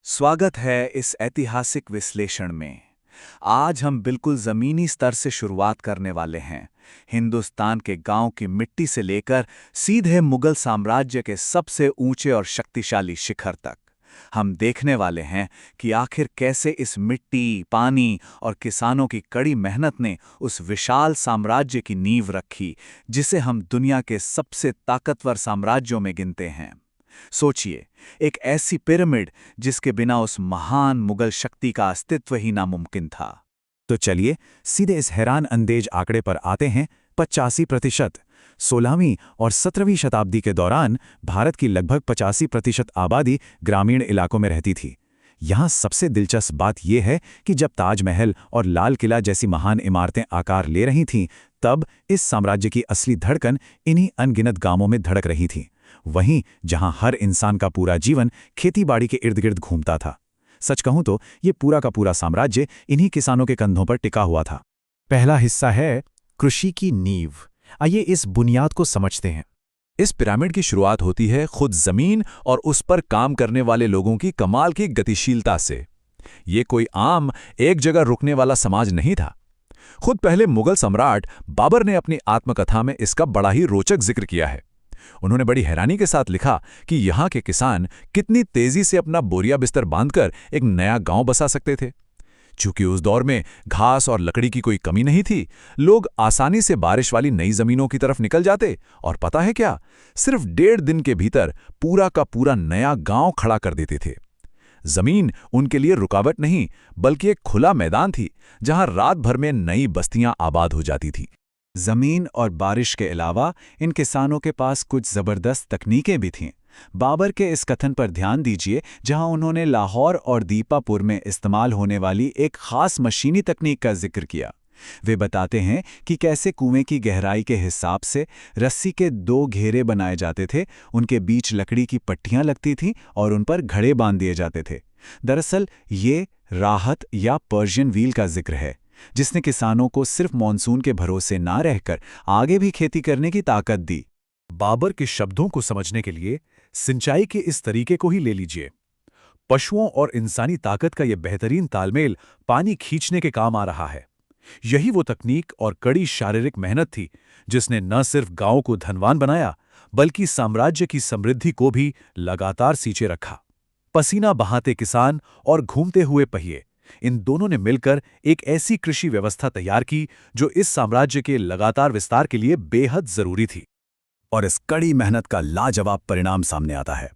स्वागत है इस ऐतिहासिक विश्लेषण में। आज हम बिल्कुल ज़मीनी स्तर से शुरुआत करने वाले हैं। हिंदुस्तान के गांव की मिट्टी से लेकर सीधे मुगल साम्राज्य के सबसे ऊंचे और शक्तिशाली शिखर तक। हम देखने वाले हैं कि आखिर कैसे इस मिट्टी, पानी और किसानों की कड़ी मेहनत ने उस विशाल साम्राज्य की नींव रखी, जिसे हम दुनिया के सबसे ताकतवर साम्राज्यों में गिनते हैं। सोचिए, एक ऐसी पिरामिड जिसके बिना उस महान मुगल शक्ति का अस्तित्व ही नामुमकिन था। तो चलिए सीधे इस हैरान अंदेज आंकड़े पर आते हैं। 85%। 16वीं और 17वीं शताब्दी के दौरान भारत की लगभग 85% आबादी ग्रामीण इलाकों में रहती थी। यहाँ सबसे दिलचस्प बात यह है कि जब ताजमहल और लाल किला जैसी महान इमारतें आकार ले रही थीं, तब इस साम्राज्य की असली धड़कन इन्हीं अनगिनत गांवों में धड़क रही थी। वहीं जहां हर इंसान का पूरा जीवन खेतीबाड़ी के इर्द गिर्द घूमता था। सच कहूं तो ये पूरा का पूरा साम्राज्य इन्हीं किसानों के कंधों पर टिका हुआ था। पहला हिस्सा है कृषि की नींव। आइए इस बुनियाद को समझते हैं। इस पिरामिड की शुरुआत होती है खुद जमीन और उस पर काम करने वाले लोगों की कमाल की गतिशीलता से। ये कोई आम एक जगह रुकने वाला समाज नहीं था। खुद पहले मुगल सम्राट बाबर ने अपनी आत्मकथा में इसका बड़ा ही रोचक जिक्र किया है। उन्होंने बड़ी हैरानी के साथ लिखा कि यहाँ के किसान कितनी तेजी से अपना बोरिया बिस्तर बांधकर एक नया गांव बसा सकते थे। चूंकि उस दौर में घास और लकड़ी की कोई कमी नहीं थी, लोग आसानी से बारिश वाली नई जमीनों की तरफ निकल जाते और पता है क्या, सिर्फ 1.5 दिन के भीतर पूरा का पूरा नया गांव खड़ा कर देते थे। जमीन उनके लिए रुकावट नहीं, बल्कि एक खुला मैदान थी जहां रात भर में नई बस्तियां आबाद हो जाती थी। जमीन और बारिश के अलावा इन किसानों के पास कुछ जबरदस्त तकनीकें भी थीं। बाबर के इस कथन पर ध्यान दीजिए, जहां उन्होंने लाहौर और दीपापुर में इस्तेमाल होने वाली एक खास मशीनी तकनीक का जिक्र किया। वे बताते हैं कि कैसे कुएं की गहराई के हिसाब से रस्सी के 2 घेरे बनाए जाते थे, उनके बीच लकड़ी की पट्टियां लगती थीं और उन पर घड़े बांध दिए जाते थे। दरअसल ये राहत या पर्शियन व्हील का जिक्र है, जिसने किसानों को सिर्फ मॉनसून के भरोसे ना रहकर आगे भी खेती करने की ताकत दी। बाबर के शब्दों को समझने के लिए सिंचाई के इस तरीके को ही ले लीजिए। पशुओं और इंसानी ताकत का यह बेहतरीन तालमेल पानी खींचने के काम आ रहा है। यही वो तकनीक और कड़ी शारीरिक मेहनत थी जिसने न सिर्फ गांव को धनवान बनाया, बल्कि साम्राज्य की समृद्धि को भी लगातार सींचे रखा। पसीना बहाते किसान और घूमते हुए पहिए, इन दोनों ने मिलकर एक ऐसी कृषि व्यवस्था तैयार की जो इस साम्राज्य के लगातार विस्तार के लिए बेहद जरूरी थी। और इस कड़ी मेहनत का लाजवाब परिणाम सामने आता है।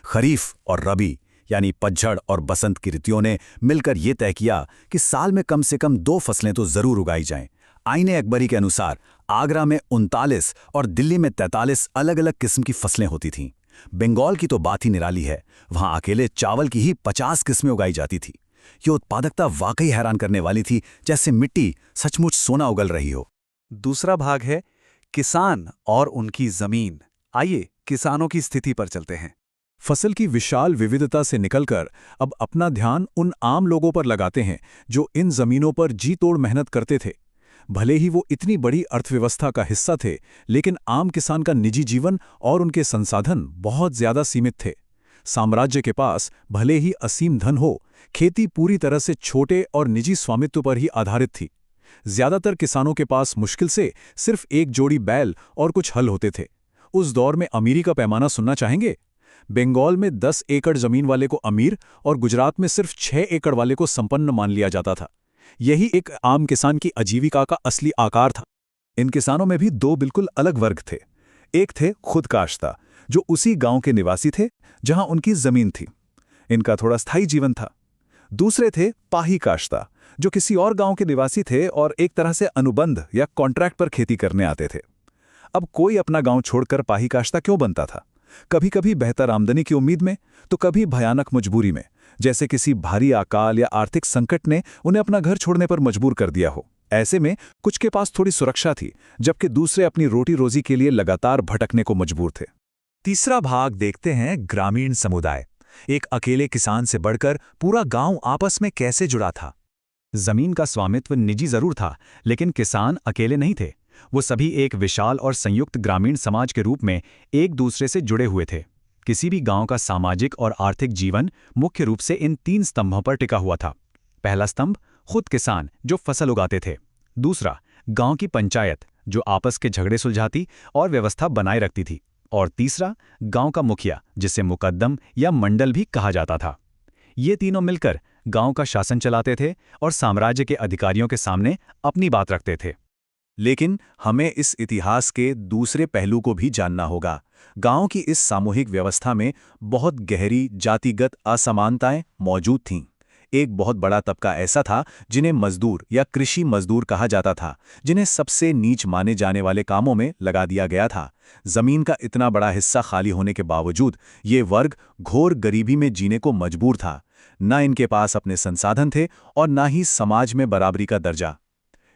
खरीफ और रबी यानी पतझड़ और बसंत की ऋतुओं ने मिलकर ये तय किया कि साल में कम से कम 2 फसलें तो जरूर उगाई जाएं। आईने अकबरी के अनुसार आगरा में 39 और दिल्ली में 43 अलग अलग किस्म की फसलें होती थीं। बंगाल की तो बात ही निराली है, वहां अकेले चावल की ही 50 किस्में उगाई जाती थी। ये उत्पादकता वाकई हैरान करने वाली थी, जैसे मिट्टी सचमुच सोना उगल रही हो। दूसरा भाग है किसान और उनकी जमीन। आइए किसानों की स्थिति पर चलते हैं। फसल की विशाल विविधता से निकलकर अब अपना ध्यान उन आम लोगों पर लगाते हैं जो इन जमीनों पर जी तोड़ मेहनत करते थे। भले ही वो इतनी बड़ी अर्थव्यवस्था का हिस्सा थे, लेकिन आम किसान का निजी जीवन और उनके संसाधन बहुत ज्यादा सीमित थे। साम्राज्य के पास भले ही असीम धन हो, खेती पूरी तरह से छोटे और निजी स्वामित्व पर ही आधारित थी। ज्यादातर किसानों के पास मुश्किल से सिर्फ एक जोड़ी बैल और कुछ हल होते थे। उस दौर में अमीरी का पैमाना सुनना चाहेंगे? बंगाल में 10 एकड़ जमीन वाले को अमीर और गुजरात में सिर्फ 6 एकड़ वाले को संपन्न मान लिया जाता था। यही एक आम किसान की आजीविका का असली आकार था। इन किसानों में भी 2 बिल्कुल अलग वर्ग थे। एक थे खुद काश्ता, जो उसी गांव के निवासी थे जहां उनकी जमीन थी। इनका थोड़ा स्थायी जीवन था। दूसरे थे पाही काश्ता, जो किसी और गांव के निवासी थे और एक तरह से अनुबंध या कॉन्ट्रैक्ट पर खेती करने आते थे। अब कोई अपना गांव छोड़कर पाही काश्ता क्यों बनता था? कभी कभी बेहतर आमदनी की उम्मीद में, तो कभी भयानक मजबूरी में, जैसे किसी भारी अकाल या आर्थिक संकट ने उन्हें अपना घर छोड़ने पर मजबूर कर दिया हो। ऐसे में कुछ के पास थोड़ी सुरक्षा थी, जबकि दूसरे अपनी रोटी रोजी के लिए लगातार भटकने को मजबूर थे। तीसरा भाग देखते हैं ग्रामीण समुदाय। एक अकेले किसान से बढ़कर पूरा गांव आपस में कैसे जुड़ा था। जमीन का स्वामित्व निजी जरूर था, लेकिन किसान अकेले नहीं थे। वो सभी एक विशाल और संयुक्त ग्रामीण समाज के रूप में एक दूसरे से जुड़े हुए थे। किसी भी गांव का सामाजिक और आर्थिक जीवन मुख्य रूप से इन 3 स्तंभों पर टिका हुआ था। पहला स्तंभ, खुद किसान जो फसल उगाते थे। दूसरा, गांव की पंचायत जो आपस के झगड़े सुलझाती और व्यवस्था बनाए रखती थी। और तीसरा, गांव का मुखिया जिसे मुकद्दम या मंडल भी कहा जाता था। ये तीनों मिलकर गांव का शासन चलाते थे और साम्राज्य के अधिकारियों के सामने अपनी बात रखते थे। लेकिन हमें इस इतिहास के दूसरे पहलू को भी जानना होगा। गांव की इस सामूहिक व्यवस्था में बहुत गहरी जातिगत असमानताएं मौजूद थीं। एक बहुत बड़ा तबका ऐसा था जिन्हें मजदूर या कृषि मजदूर कहा जाता था, जिन्हें सबसे नीच माने जाने वाले कामों में लगा दिया गया था। जमीन का इतना बड़ा हिस्सा खाली होने के बावजूद ये वर्ग घोर गरीबी में जीने को मजबूर था। न इनके पास अपने संसाधन थे और न ही समाज में बराबरी का दर्जा।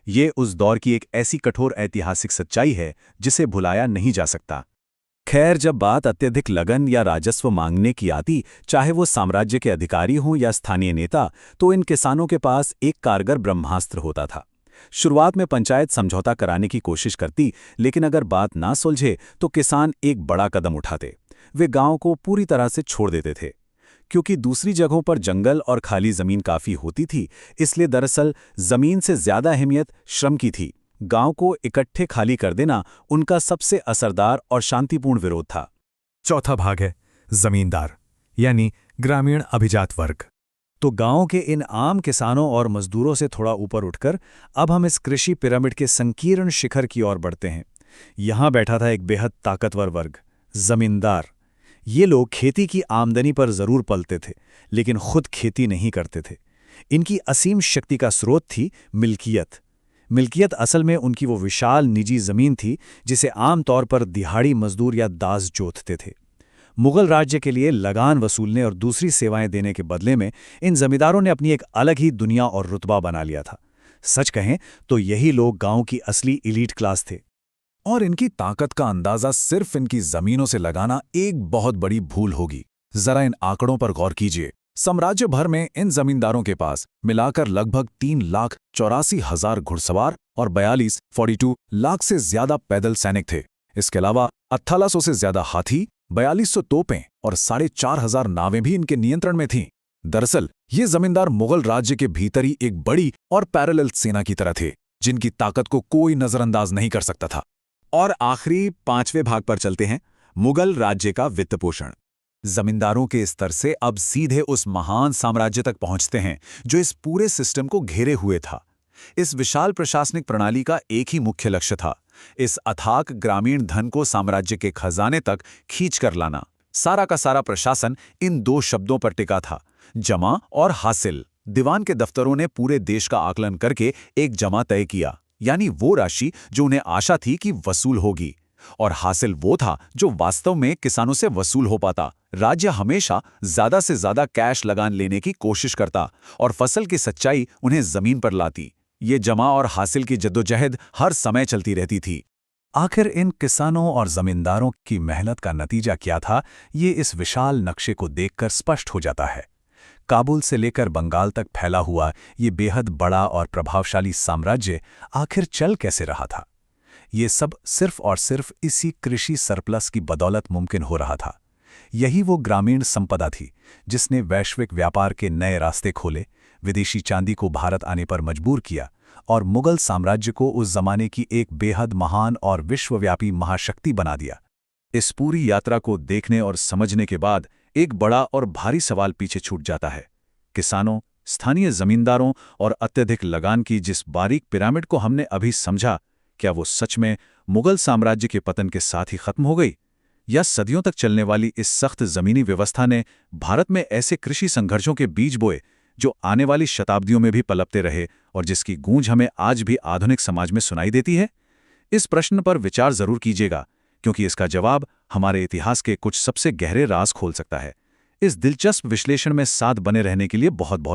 ये उस दौर की एक ऐसी कठोर ऐतिहासिक सच्चाई है जिसे भुलाया नहीं जा सकता। खैर, जब बात अत्यधिक लगन या राजस्व मांगने की आती, चाहे वो साम्राज्य के अधिकारी हों या स्थानीय नेता, तो इन किसानों के पास एक कारगर ब्रह्मास्त्र होता था। शुरुआत में पंचायत समझौता कराने की कोशिश करती, लेकिन अगर बात ना सुलझे तो किसान एक बड़ा कदम उठाते। वे गांव को पूरी तरह से छोड़ देते थे। क्योंकि दूसरी जगहों पर जंगल और खाली जमीन काफी होती थी, इसलिए दरअसल जमीन से ज्यादा अहमियत श्रम की थी। गांव को इकट्ठे खाली कर देना उनका सबसे असरदार और शांतिपूर्ण विरोध था। चौथा भाग है जमींदार, यानी ग्रामीण अभिजात वर्ग। तो गांव के इन आम किसानों और मजदूरों से थोड़ा ऊपर उठकर अब हम इस कृषि पिरामिड के संकीर्ण शिखर की ओर बढ़ते हैं। यहां बैठा था एक बेहद ताकतवर वर्ग, जमींदार। ये लोग खेती की आमदनी पर जरूर पलते थे, लेकिन खुद खेती नहीं करते थे। इनकी असीम शक्ति का स्रोत थी मिल्कियत। मिल्कियत असल में उनकी वो विशाल निजी जमीन थी जिसे आमतौर पर दिहाड़ी मजदूर या दास जोतते थे। मुगल राज्य के लिए लगान वसूलने और दूसरी सेवाएं देने के बदले में इन जमींदारों ने अपनी एक अलग ही दुनिया और रुतबा बना लिया था। सच कहें तो यही लोग गांव की असली एलीट क्लास थे। और इनकी ताकत का अंदाजा सिर्फ इनकी जमीनों से लगाना एक बहुत बड़ी भूल होगी। जरा इन आंकड़ों पर गौर कीजिए। साम्राज्य भर में इन जमींदारों के पास मिलाकर लगभग 3,84,000 घुड़सवार और 42 लाख से ज्यादा पैदल सैनिक थे। इसके अलावा 1800 से ज्यादा हाथी, 4200 तोपें और 4,500 नावें भी इनके नियंत्रण में थीं। दरअसल ये जमींदार मुगल राज्य के भीतर ही एक बड़ी और पैरेलल सेना की तरह थे, जिनकी ताकत को कोई नजरअंदाज नहीं कर सकता था। और आखिरी 5वें भाग पर चलते हैं, मुगल राज्य का वित्त पोषण। जमींदारों के स्तर से अब सीधे उस महान साम्राज्य तक पहुंचते हैं जो इस पूरे सिस्टम को घेरे हुए था। इस विशाल प्रशासनिक प्रणाली का एक ही मुख्य लक्ष्य था, इस अथाक ग्रामीण धन को साम्राज्य के खजाने तक खींच कर लाना। सारा का सारा प्रशासन इन 2 शब्दों पर टिका था, जमा और हासिल। दीवान के दफ्तरों ने पूरे देश का आकलन करके एक जमा तय किया, यानी वो राशि जो उन्हें आशा थी कि वसूल होगी, और हासिल वो था जो वास्तव में किसानों से वसूल हो पाता। राज्य हमेशा ज्यादा से ज्यादा कैश लगान लेने की कोशिश करता और फसल की सच्चाई उन्हें जमीन पर लाती। ये जमा और हासिल की जद्दोजहद हर समय चलती रहती थी। आखिर इन किसानों और जमींदारों की मेहनत का नतीजा क्या था, ये इस विशाल नक्शे को देखकर स्पष्ट हो जाता है। काबुल से लेकर बंगाल तक फैला हुआ ये बेहद बड़ा और प्रभावशाली साम्राज्य आखिर चल कैसे रहा था? ये सब सिर्फ और सिर्फ इसी कृषि सरप्लस की बदौलत मुमकिन हो रहा था। यही वो ग्रामीण संपदा थी जिसने वैश्विक व्यापार के नए रास्ते खोले, विदेशी चांदी को भारत आने पर मजबूर किया और मुगल साम्राज्य को उस जमाने की एक बेहद महान और विश्वव्यापी महाशक्ति बना दिया। इस पूरी यात्रा को देखने और समझने के बाद एक बड़ा और भारी सवाल पीछे छूट जाता है। किसानों, स्थानीय जमींदारों और अत्यधिक लगान की जिस बारीक पिरामिड को हमने अभी समझा, क्या वो सच में मुगल साम्राज्य के पतन के साथ ही खत्म हो गई, या सदियों तक चलने वाली इस सख्त जमीनी व्यवस्था ने भारत में ऐसे कृषि संघर्षों के बीज बोए जो आने वाली शताब्दियों में भी पलपते रहे और जिसकी गूंज हमें आज भी आधुनिक समाज में सुनाई देती है? इस प्रश्न पर विचार जरूर कीजिएगा, क्योंकि इसका जवाब हमारे इतिहास के कुछ सबसे गहरे राज खोल सकता है। इस दिलचस्प विश्लेषण में साथ बने रहने के लिए बहुत बहुत